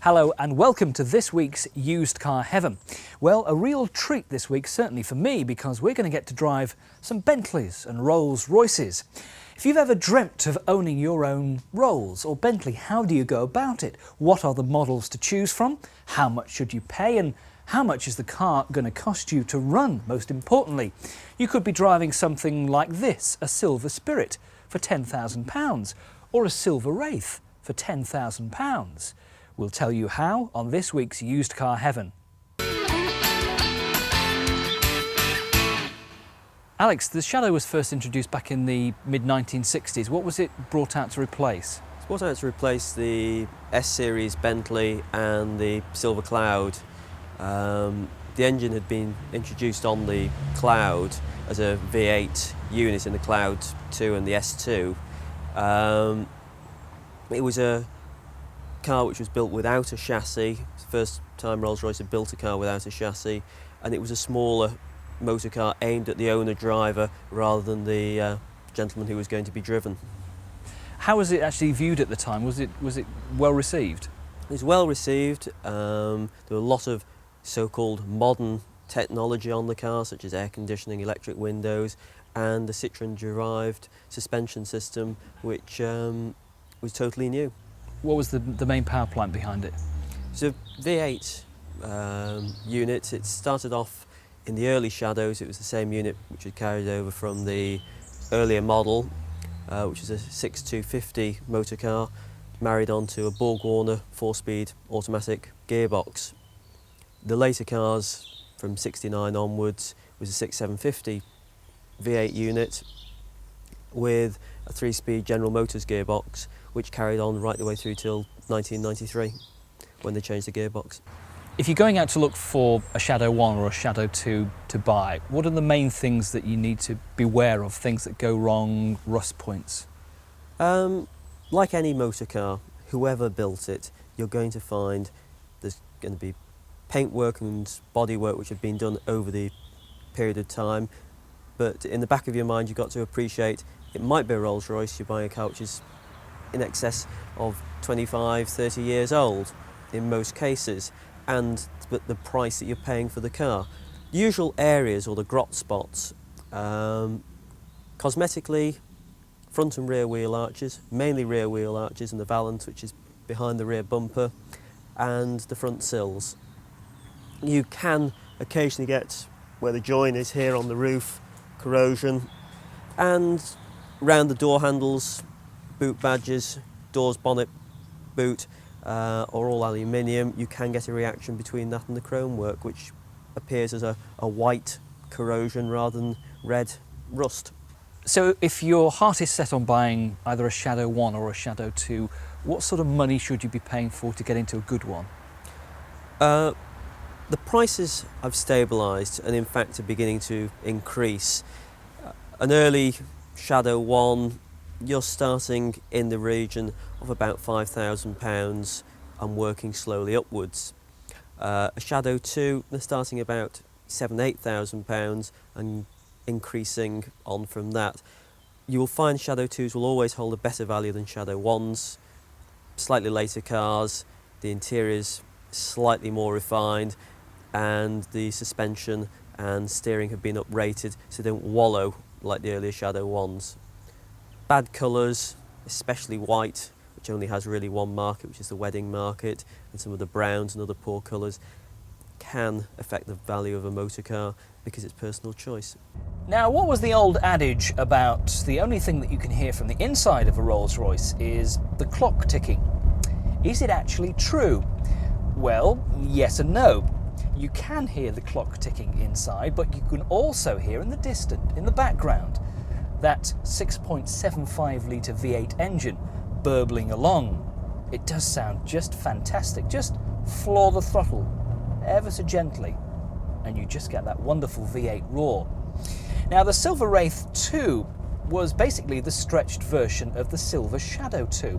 Hello and welcome to this week's Used Car Heaven. Well, a real treat this week, certainly for me, because we're going to get to drive some Bentleys and Rolls Royces. If you've ever dreamt of owning your own Rolls or Bentley, how do you go about it? What are the models to choose from? How much should you pay? And how much is the car going to cost you to run, most importantly? You could be driving something like this, a Silver Spirit for £10,000 or a Silver Wraith for £10,000. We'll tell you how on this week's Used Car Heaven. Alex, the Shadow was first introduced back in the mid-1960s. What was it brought out to replace? It's brought out to replace the S-Series Bentley and the Silver Cloud. The engine had been introduced on the Cloud as a V8 unit in the Cloud 2 and the S2. It was a car which was built without a chassis. It's the first time Rolls Royce had built a car without a chassis, and it was a smaller motor car aimed at the owner-driver rather than the gentleman who was going to be driven. How was it actually viewed at the time? Was it well received? It was well received. There were a lot of so-called modern technology on the car, such as air conditioning, electric windows, and a Citroën-derived suspension system, which was totally new. What was the main power plant behind it? It's a V8 unit. It started off in the early Shadows. It was the same unit which had carried over from the earlier model, which is a 6250 motor car, married onto a Borg-Warner 4-speed automatic gearbox. The later cars, from 69 onwards, was a 6750 V8 unit with a 3-speed General Motors gearbox, which carried on right the way through till 1993, when they changed the gearbox. If you're going out to look for a Shadow 1 or a Shadow 2 to buy, what are the main things that you need to beware of, things that go wrong, rust points? Like any motor car, whoever built it, you're going to find there's going to be paintwork and bodywork which have been done over the period of time, but in the back of your mind you've got to appreciate it might be a Rolls Royce. You're buying a car which is in excess of 25, 30 years old in most cases, and the price that you're paying for the car. The usual areas, or the grot spots, cosmetically, front and rear wheel arches, mainly rear wheel arches, and the valance, which is behind the rear bumper, and the front sills. You can occasionally get where the join is here on the roof, corrosion, and round the door handles, boot badges, doors, bonnet, boot, are all aluminium. You can get a reaction between that and the chrome work, which appears as a white corrosion rather than red rust. So if your heart is set on buying either a Shadow 1 or a Shadow 2, what sort of money should you be paying for to get into a good one? The prices have stabilised and in fact are beginning to increase. An early Shadow 1, you're starting in the region of about £5,000 and working slowly upwards. A Shadow 2, they're starting about £7,000–8,000 and increasing on from that. You will find Shadow 2s will always hold a better value than Shadow 1s. Slightly later cars, the interior's slightly more refined, and the suspension and steering have been uprated so they don't wallow like the earlier Shadow 1s. Bad colours, especially white, which only has really one market, which is the wedding market, and some of the browns and other poor colours, can affect the value of a motor car because it's personal choice. Now, what was the old adage about the only thing that you can hear from the inside of a Rolls Royce is the clock ticking? Is it actually true? Well, yes and no. You can hear the clock ticking inside, but you can also hear in the background, that 6.75 litre V8 engine burbling along. It does sound just fantastic. Just floor the throttle ever so gently and you just get that wonderful V8 roar. Now, the Silver Wraith 2 was basically the stretched version of the Silver Shadow 2.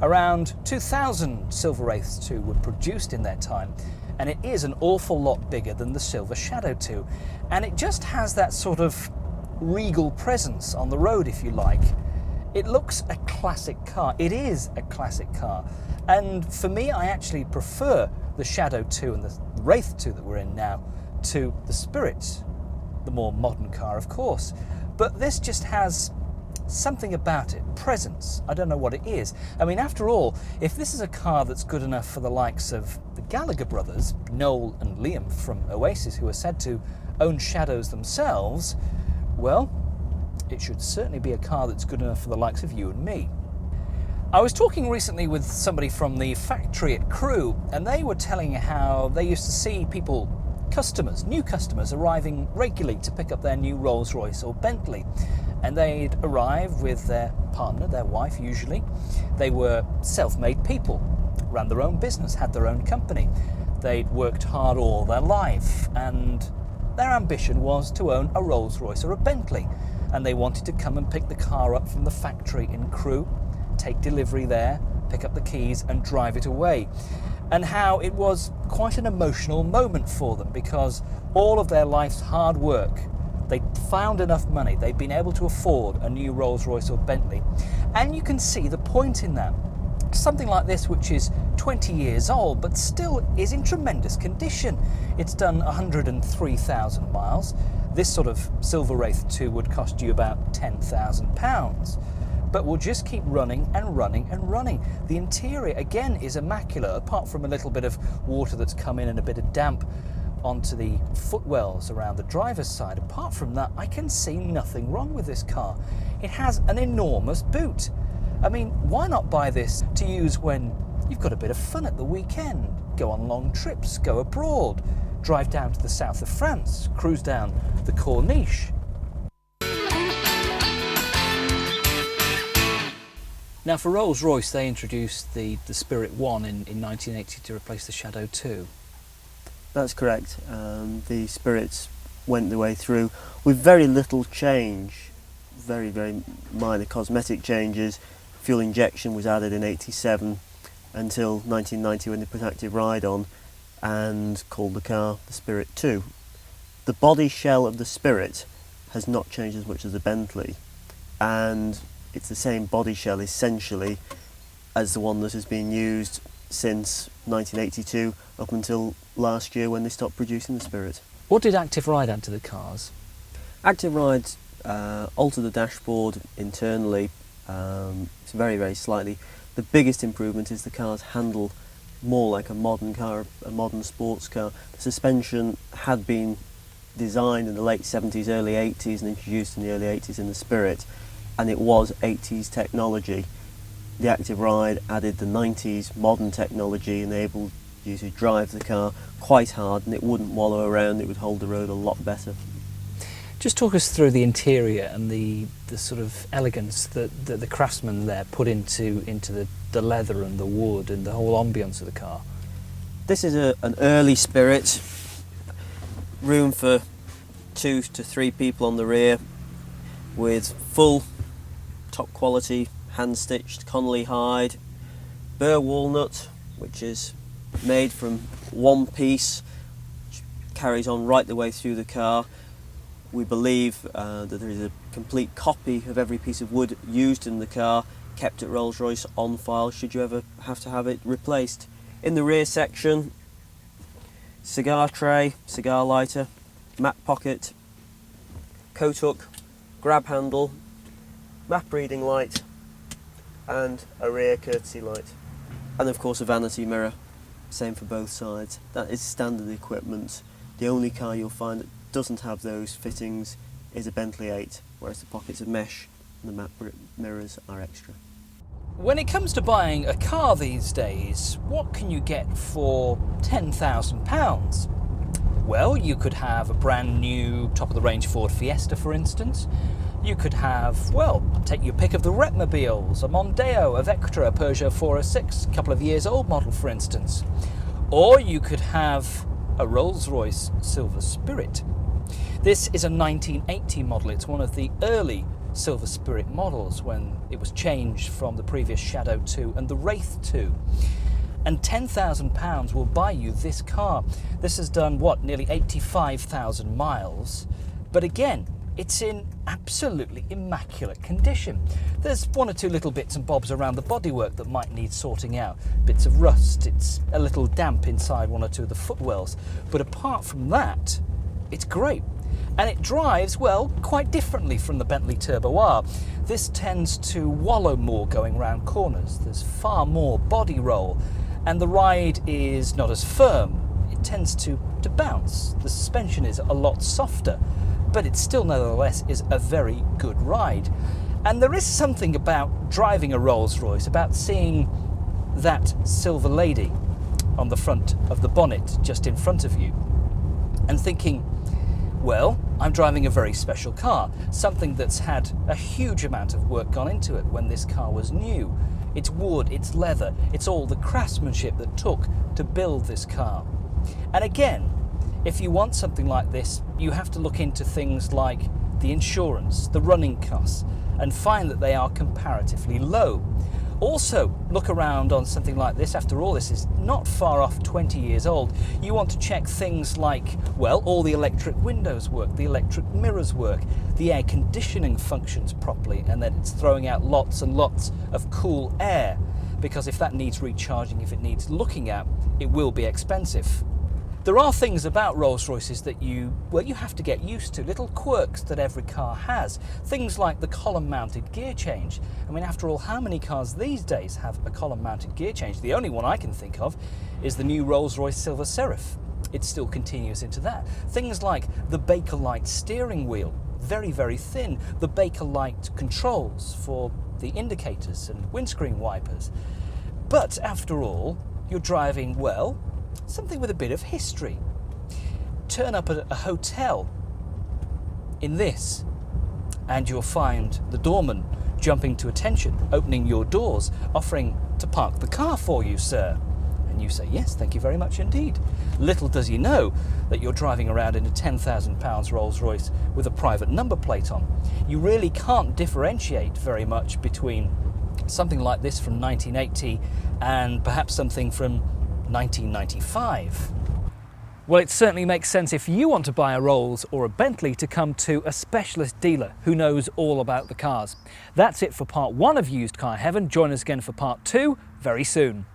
Around 2,000 Silver Wraiths 2 were produced in their time, and it is an awful lot bigger than the Silver Shadow 2, and it just has that sort of regal presence on the road, if you like. It looks a classic car. It is a classic car. And for me, I actually prefer the Shadow 2 and the Wraith 2 that we're in now to the Spirit, the more modern car, of course. But this just has something about it, presence. I don't know what it is. I mean, after all, if this is a car that's good enough for the likes of the Gallagher brothers, Noel and Liam from Oasis, who are said to own Shadows themselves, well, it should certainly be a car that's good enough for the likes of you and me. I was talking recently with somebody from the factory at Crewe, and they were telling how they used to see people, customers, new customers, arriving regularly to pick up their new Rolls Royce or Bentley. And they'd arrive with their partner, their wife usually. They were self-made people, ran their own business, had their own company. They'd worked hard all their life, and their ambition was to own a Rolls Royce or a Bentley. And they wanted to come and pick the car up from the factory in Crewe, take delivery there, pick up the keys and drive it away. And how it was quite an emotional moment for them, because all of their life's hard work, they'd found enough money, they'd been able to afford a new Rolls Royce or Bentley. And you can see the point in that. Something like this, which is 20 years old but still is in tremendous condition. It's done 103,000 miles. This sort of Silver Wraith 2 would cost you about £10,000. But will just keep running and running and running. The interior, again, is immaculate, apart from a little bit of water that's come in and a bit of damp onto the footwells around the driver's side. Apart from that, I can see nothing wrong with this car. It has an enormous boot. I mean, why not buy this to use when you've got a bit of fun at the weekend? Go on long trips, go abroad, drive down to the south of France, cruise down the Corniche. Now, for Rolls-Royce, they introduced the Spirit 1 in 1980 to replace the Shadow 2. That's correct. The Spirits went the way through with very little change, very, very minor cosmetic changes. Fuel injection was added in 87 until 1990 when they put active ride on and called the car the Spirit 2. The body shell of the Spirit has not changed as much as the Bentley, and it's the same body shell essentially as the one that has been used since 1982 up until last year when they stopped producing the Spirit. What did Active Ride add to the cars? Active Ride altered the dashboard internally, very, very slightly. The biggest improvement is the cars handle more like a modern car, a modern sports car. The suspension had been designed in the late 70s, early 80s and introduced in the early 80s in the Spirit, and it was 80s technology. The Active Ride added the 90s modern technology, enabled you to drive the car quite hard and it wouldn't wallow around, it would hold the road a lot better. Just talk us through the interior and the sort of elegance that the craftsmen there put into the leather and the wood and the whole ambience of the car. This is an early Spirit, room for 2 to 3 people on the rear, with full top quality hand-stitched Connolly hide, burr walnut, which is made from one piece, which carries on right the way through the car. We believe that there is a complete copy of every piece of wood used in the car kept at Rolls-Royce on file should you ever have to have it replaced. In the rear section, cigar tray, cigar lighter, map pocket, coat hook, grab handle, map reading light and a rear courtesy light, and of course a vanity mirror, same for both sides. That is standard equipment. The only car you'll find that doesn't have those fittings is a Bentley 8, whereas the pockets are mesh and the map mirrors are extra. When it comes to buying a car these days, what can you get for £10,000? Well, you could have a brand new top-of-the-range Ford Fiesta, for instance. You could have, well, take your pick of the Repmobiles, a Mondeo, a Vectra, a Peugeot 406, a couple of years old model, for instance. Or you could have a Rolls Royce Silver Spirit. This is a 1980 model. It's one of the early Silver Spirit models when it was changed from the previous Shadow 2 and the Wraith 2. And £10,000 will buy you this car. This has done, what, nearly 85,000 miles. But again, it's in absolutely immaculate condition. There's one or two little bits and bobs around the bodywork that might need sorting out. Bits of rust, it's a little damp inside one or two of the footwells. But apart from that, it's great. And it drives, well, quite differently from the Bentley Turbo R. This tends to wallow more going round corners. There's far more body roll, and the ride is not as firm. It tends to bounce. The suspension is a lot softer, but it still nevertheless is a very good ride. And there is something about driving a Rolls Royce, about seeing that silver lady on the front of the bonnet just in front of you, and thinking, well, I'm driving a very special car, something that's had a huge amount of work gone into it when this car was new. It's wood, it's leather, it's all the craftsmanship that took to build this car. And again, if you want something like this, you have to look into things like the insurance, the running costs, and find that they are comparatively low. Also, look around on something like this. After all, this is not far off 20 years old. You want to check things like, well, all the electric windows work, the electric mirrors work, the air conditioning functions properly, and that it's throwing out lots and lots of cool air. Because if that needs recharging, if it needs looking at, it will be expensive. There are things about Rolls Royces that you have to get used to, little quirks that every car has. Things like the column-mounted gear change. I mean, after all, how many cars these days have a column-mounted gear change? The only one I can think of is the new Rolls Royce Silver Wraith. It still continues into that. Things like the Bakelite steering wheel, very, very thin. The Bakelite controls for the indicators and windscreen wipers. But after all, you're driving, well, something with a bit of history. Turn up at a hotel in this, and you'll find the doorman jumping to attention, opening your doors, offering to park the car for you, sir. And you say, yes, thank you very much indeed. Little does he know that you're driving around in a £10,000 Rolls Royce with a private number plate on. You really can't differentiate very much between something like this from 1980 and perhaps something from 1995. Well, it certainly makes sense if you want to buy a Rolls or a Bentley to come to a specialist dealer who knows all about the cars. That's it for part 1 of Used Car Heaven. Join us again for part 2 very soon.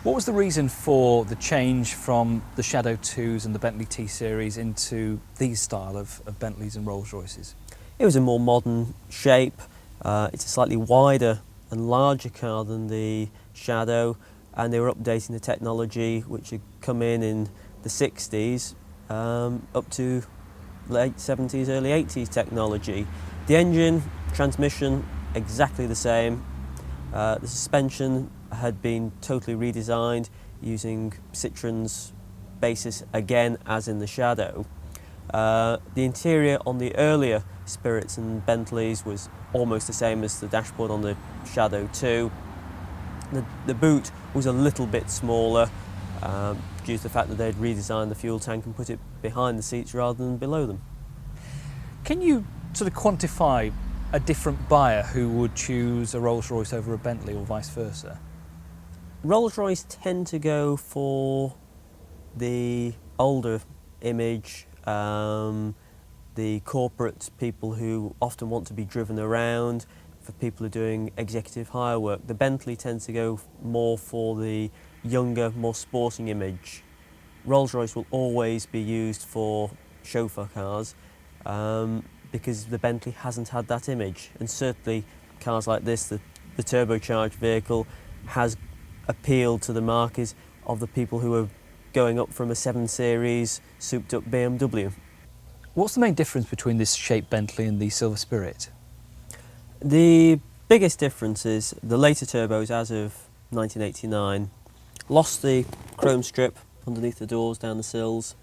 What was the reason for the change from the Shadow 2s and the Bentley T-Series into these style of Bentleys and Rolls Royces? It was a more modern shape. It's a slightly wider and larger car than the Shadow, and they were updating the technology which had come in the 60s up to late 70s, early 80s technology. The engine, transmission, exactly the same. The suspension had been totally redesigned using Citroen's basis again as in the Shadow. The interior on the earlier Spirits and Bentleys was almost the same as the dashboard on the Shadow 2. The boot was a little bit smaller due to the fact that they'd redesigned the fuel tank and put it behind the seats rather than below them. Can you sort of quantify a different buyer who would choose a Rolls Royce over a Bentley or vice versa? Rolls Royce tend to go for the older image, the corporate people who often want to be driven around, for people who are doing executive hire work. The Bentley tends to go more for the younger, more sporting image. Rolls Royce will always be used for chauffeur cars because the Bentley hasn't had that image, and certainly cars like this, the turbocharged vehicle, has appealed to the market of the people who are going up from a 7 Series souped up BMW. What's the main difference between this shaped Bentley and the Silver Spirit? The biggest difference is the later turbos, as of 1989, lost the chrome strip underneath the doors, down the sills,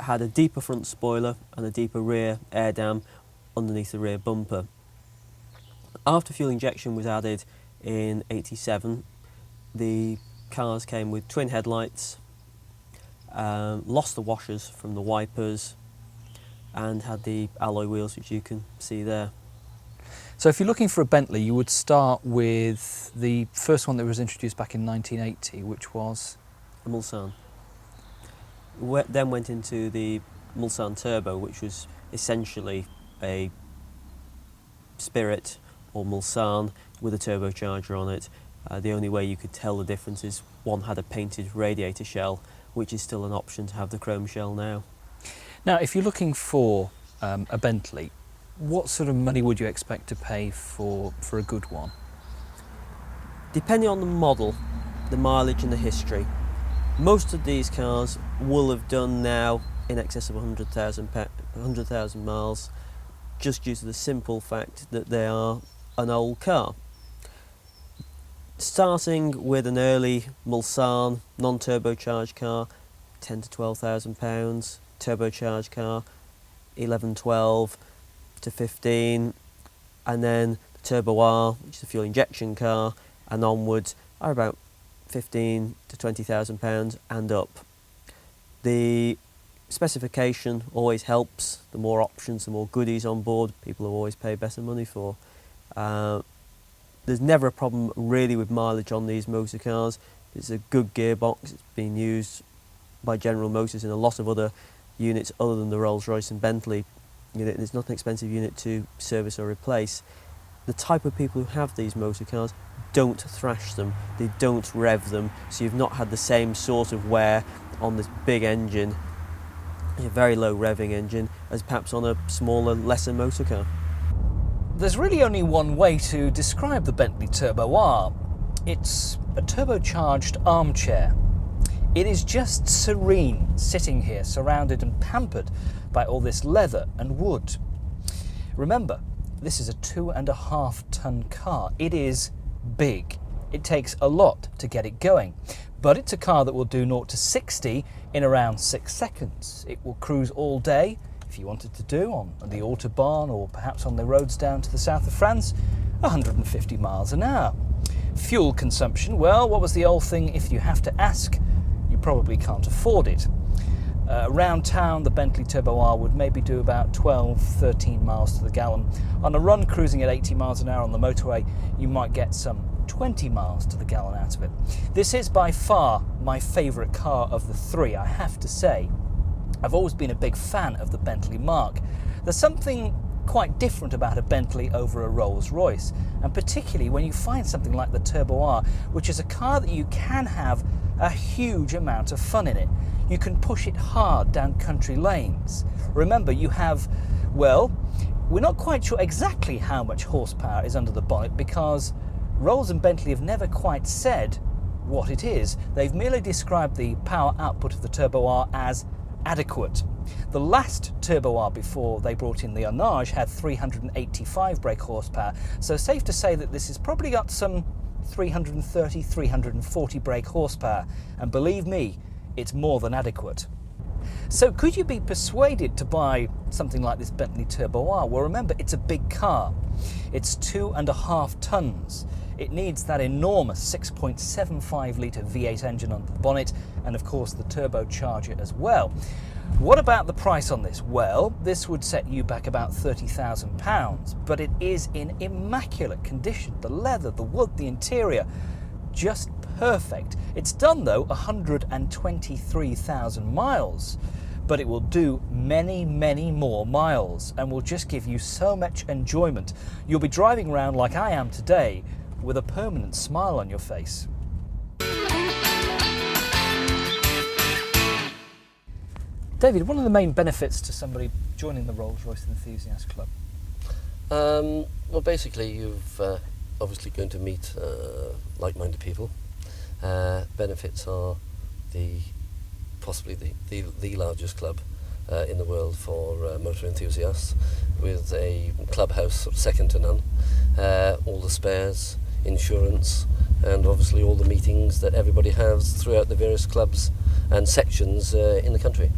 had a deeper front spoiler and a deeper rear air dam underneath the rear bumper. After fuel injection was added in '87, the cars came with twin headlights, lost the washers from the wipers, and had the alloy wheels, which you can see there. So if you're looking for a Bentley, you would start with the first one that was introduced back in 1980, which was? A Mulsanne. Then went into the Mulsanne Turbo, which was essentially a Spirit or Mulsanne with a turbocharger on it. The only way you could tell the difference is one had a painted radiator shell, which is still an option to have the chrome shell now. Now, if you're looking for a Bentley, what sort of money would you expect to pay for a good one? Depending on the model, the mileage and the history, most of these cars will have done now in excess of 100,000 miles, just due to the simple fact that they are an old car. Starting with an early Mulsanne non-turbocharged car, 10 to 12,000 pounds, turbocharged car, 11, 12 to 15, and then the Turbo R, which is a fuel injection car, and onwards are about 15 to 20,000 pounds and up. The specification always helps. The more options, the more goodies on board, people will always pay better money for. There's never a problem really with mileage on these motor cars. It's a good gearbox. It's been used by General Motors in a lot of other units other than the Rolls Royce and Bentley unit. It's not an expensive unit to service or replace. The type of people who have these motor cars don't thrash them, they don't rev them, so you've not had the same sort of wear on this big engine, a very low revving engine, as perhaps on a smaller, lesser motor car. There's really only one way to describe the Bentley Turbo R. It's a turbocharged armchair. It is just serene, sitting here, surrounded and pampered by all this leather and wood. Remember, this is a 2.5 ton car. It is big. It takes a lot to get it going, but it's a car that will do 0 to 60 in around 6 seconds. It will cruise all day, if you wanted to do, on the Autobahn or perhaps on the roads down to the south of France, 150 miles an hour. Fuel consumption, well, what was the old thing? If you have to ask, you probably can't afford it. Around town, the Bentley Turbo R would maybe do about 12, 13 miles to the gallon. On a run cruising at 80 miles an hour on the motorway, you might get some 20 miles to the gallon out of it. This is by far my favourite car of the three, I have to say. I've always been a big fan of the Bentley marque. There's something quite different about a Bentley over a Rolls Royce, and particularly when you find something like the Turbo R, which is a car that you can have a huge amount of fun in it. You can push it hard down country lanes. Remember, you have, well, we're not quite sure exactly how much horsepower is under the bonnet because Rolls and Bentley have never quite said what it is. They've merely described the power output of the Turbo R as adequate. The last Turbo R before they brought in the Arnage had 385 brake horsepower, so safe to say that this has probably got some 330, 340 brake horsepower, and believe me, it's more than adequate. So could you be persuaded to buy something like this Bentley Turbo R? Well, remember, it's a big car. It's 2.5 tons. It needs that enormous 6.75 litre V8 engine under the bonnet, and of course the turbocharger as well. What about the price on this? Well, this would set you back about £30,000, but it is in immaculate condition. The leather, the wood, the interior, just perfect. It's done though 123,000 miles, but it will do many, many more miles and will just give you so much enjoyment. You'll be driving around like I am today with a permanent smile on your face. David, what are the main benefits to somebody joining the Rolls Royce Enthusiast Club? Well, basically, you've obviously going to meet like-minded people. Benefits are possibly the largest club in the world for motor enthusiasts, with a clubhouse sort of second to none. All the spares, insurance, and obviously all the meetings that everybody has throughout the various clubs and sections in the country.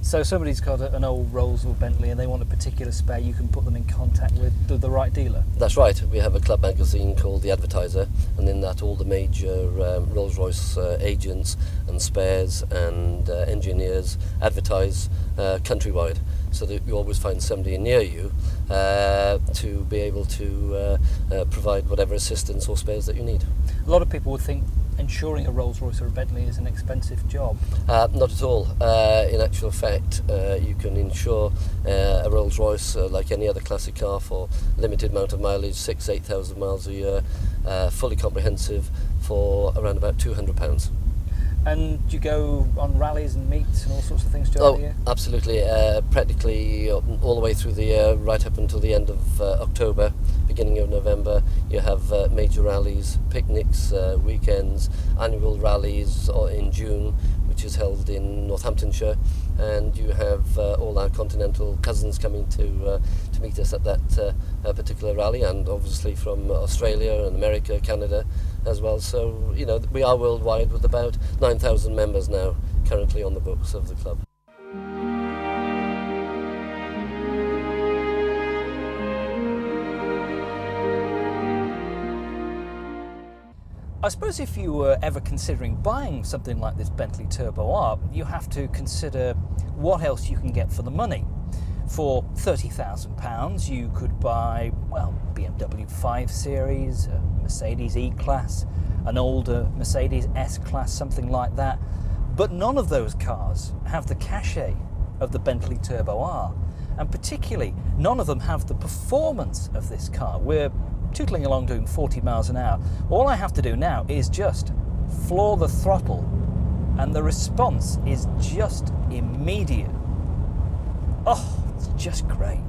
So somebody's got an old Rolls or Bentley and they want a particular spare, you can put them in contact with the right dealer? That's right. We have a club magazine called The Advertiser, and in that all the major Rolls Royce agents and spares and engineers advertise countrywide, so that you always find somebody near you to be able to provide whatever assistance or spares that you need. A lot of people would think insuring a Rolls Royce or a Bentley is an expensive job. Not at all. In actual fact, you can insure a Rolls Royce like any other classic car for limited amount of mileage, 8,000 miles a year, fully comprehensive for around about £200. And do you go on rallies and meets and all sorts of things during the year? Absolutely. Practically all the way through the year, right up until the end of October, beginning of November, you have major rallies, picnics, weekends, annual rallies in June, which is held in Northamptonshire, and you have all our continental cousins coming to meet us at that particular rally, and obviously from Australia and America, Canada as well. So, you know, we are worldwide with about 9,000 members now currently on the books of the club. I suppose if you were ever considering buying something like this Bentley Turbo R, you have to consider what else you can get for the money. For £30,000 you could buy, well, BMW 5 Series, a Mercedes E-Class, an older Mercedes S-Class, something like that. But none of those cars have the cachet of the Bentley Turbo R, and particularly none of them have the performance of this car. We're tootling along doing 40 miles an hour. All I have to do now is just floor the throttle, and the response is just immediate. Oh, it's just great.